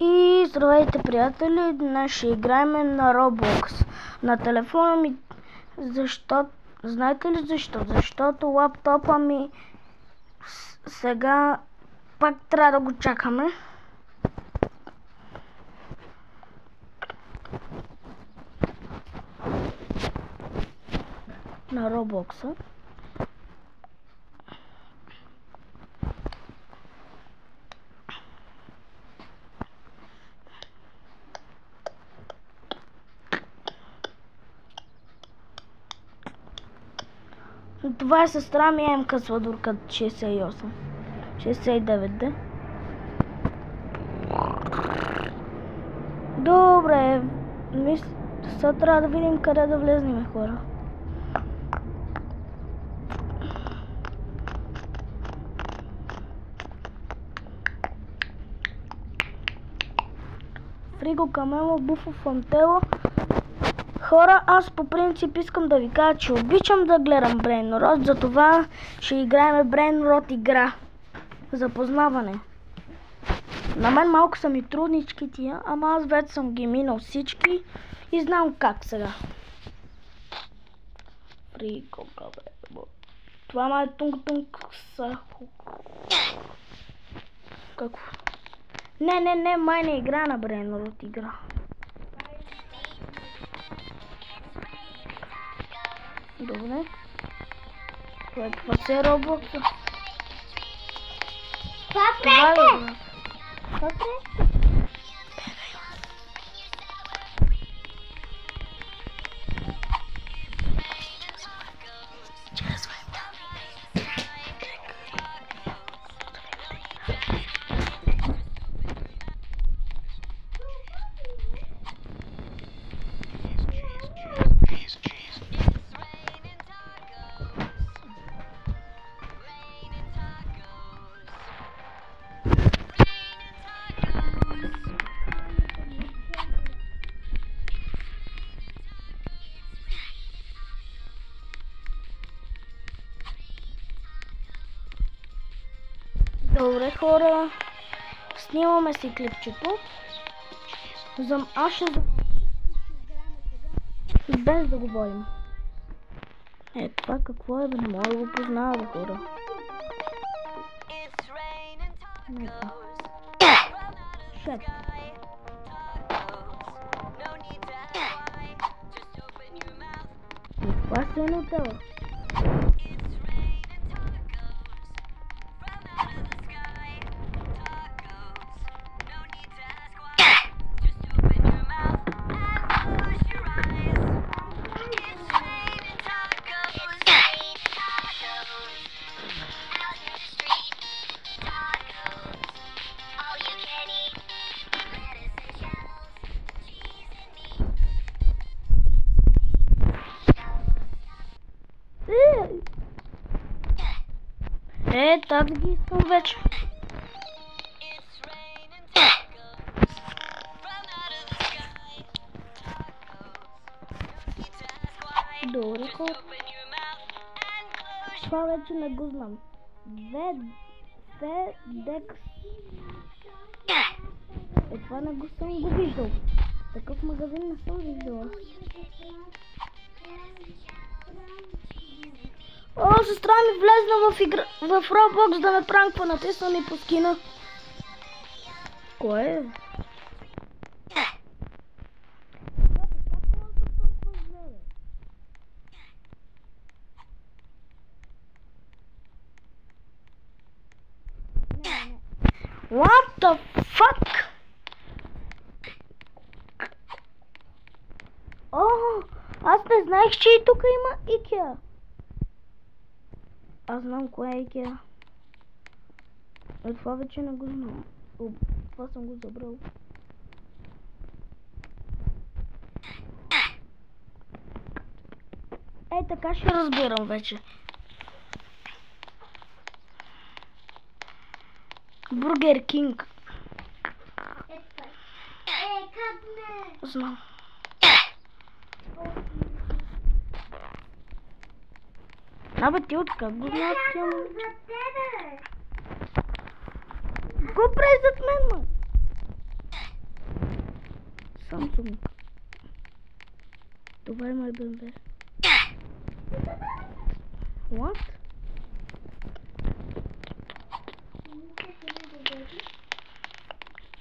И здравейте, приятели! Днес ще играем на Roblox на телефона ми. Защо? Знаете ли защо? Защото лаптопа ми сега пак трябва да го чакаме. На Roblox-а. Това е сестра ми МК Сладурка 68. 69, да? Добре. Сега трябва да видим къде да влезнем, хора. Фриго, камело, буфо, фантело. Хора, аз по принцип искам да ви кажа, че обичам да гледам Brain Rot, затова ще играем Brain Rot игра. Запознаване. На мен малко са ми труднички тия, ама аз вече съм ги минал всички и знам как сега. Фриго, камело. Това ма е тунг-тунг саху. Какво? Не, май не игра на Brain Rot игра. Добре. Това е Roblox. Това правите? Това правите? Добре, хора, снимаме си клипчето. Аз ще без да говорим. Това какво е, бе? Не мога да го познава, хора. Шет. Това си е нотела. Тази ги искам вече. Добре, хора. Това вече не го знам. Федекс. Това не го съм го виждал. Такъв магазин не съм виждала. О, сестра ми влезна в Roblox да ме пранква, натисна ми по скина. Кое е? What the fuck? О, аз не знаех, че и тук има IKEA. Аз знам кое е IKEA. Това вече не го знам. Това съм го забрал. Така ще разбирам вече. Бургер Кинг. Как не? Знам. Абе, ти откак го знаят тя момиче? Го прави зад мен, ма? Samsung. Това е мой BMW. What?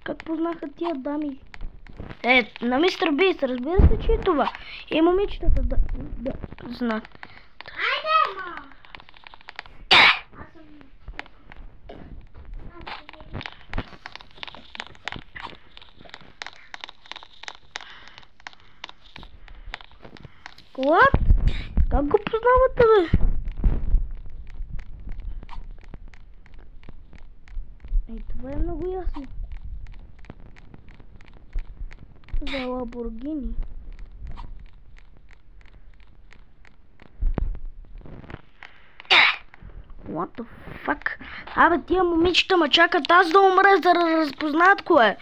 Как познаха тия дами? На мистер Бист, разбира се, че е това. И момичетата да знаят. Айде, ма! What? Как го познавате, бе? Това е много ясно. За Ламборгини. What the fuck? Абе, тия момичета ме чакат аз да умра, за да разпознаят кое.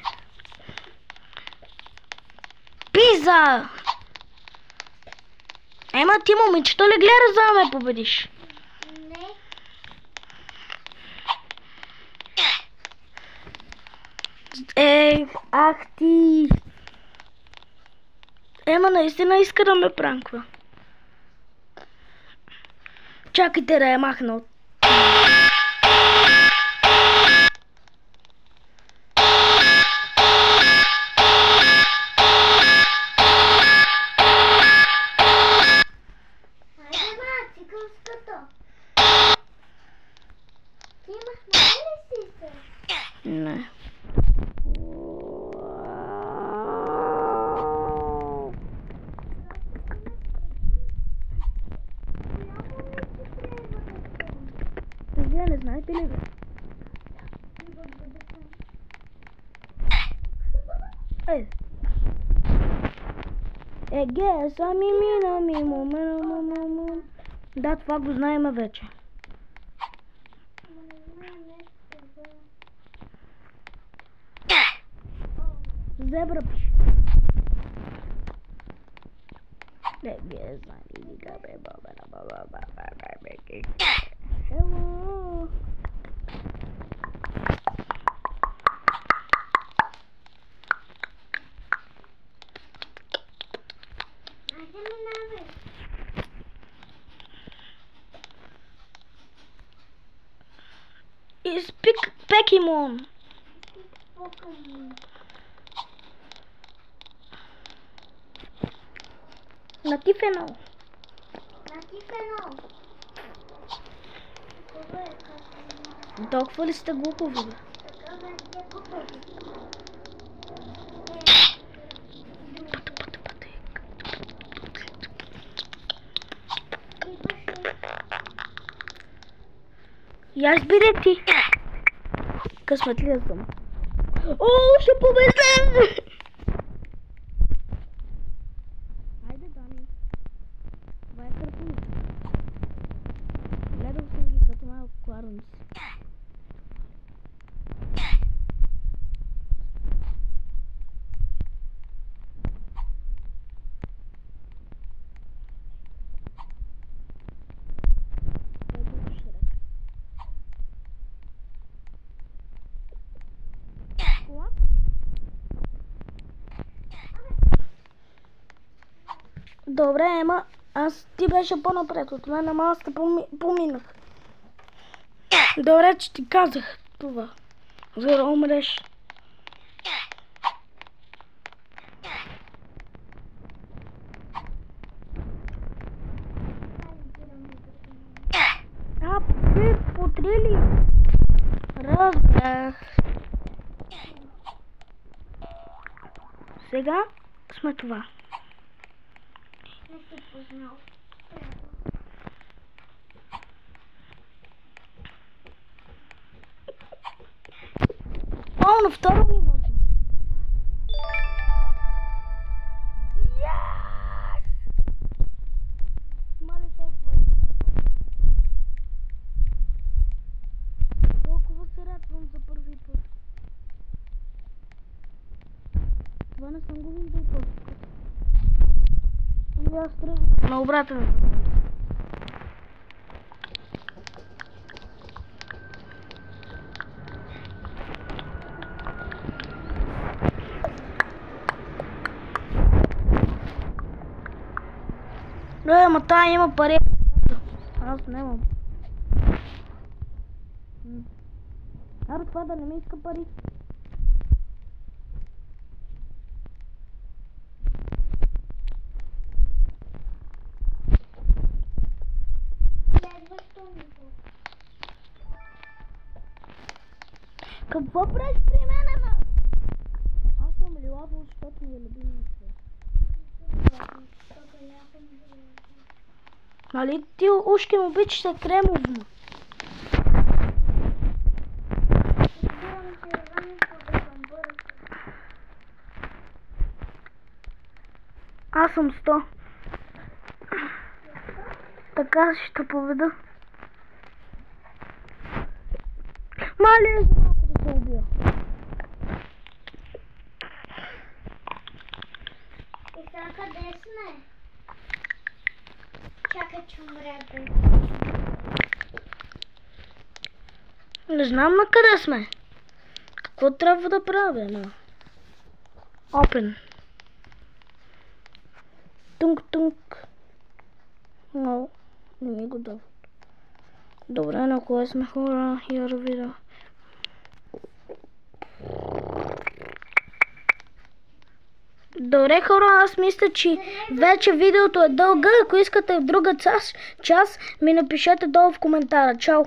Пиза! Ема ти момичета ли гледаш за да ме победиш? Не. Ах ти! Ема наистина иска да ме пранква. Чакайте да я махна от... Айде, ма, циганската. Ти махна ли си се? Не. Вие не знаете ли, бе? Сами мина мимо. Да, това го знаем вече. Зебра пише. Hello. Айде, минавай. Is Pokemon. Натифено. Натифено. Толкова ли сте глупови, бе? Така бе, те глупави. Я избери ти. Късметлия съм. О, ще победя! Хайде, Дани. Това е картина. Гледал съм ги като малко кларонци. Добре, ема, ти беше по-напред от мен, ама аз те поминах. Добре, че ти казах това, за да умреш. Потрили. Разбрах. Сега сме това. Не си познал. О, на второ ниво. Мале толкова се радвам. Толкова се радвам за първи път. Това не съм го виждал толкова. И аз тръгвам на обратен. Ама тая има пари. Аз нямам. Аре, това да не ми иска пари. Следващо ниво. Какво правиш при мене, ма? Аз съм лилаво, защото ми е любимия цвет. Нали ти ушки му обичаш се кремовно? Аз съм 100. Така ще победа. Мале, за малко да се убия. И сега къде сме? Чакай, че умре бе. Не знам на къде сме. Какво трябва да правя, ма? Open. Тунк. Но, не ми го дава. Добре, на кое сме хора? Я да видя. Добре, хора, аз мисля, че вече видеото е дълга. Ако искате в друга част, ми напишете долу в коментара. Чао!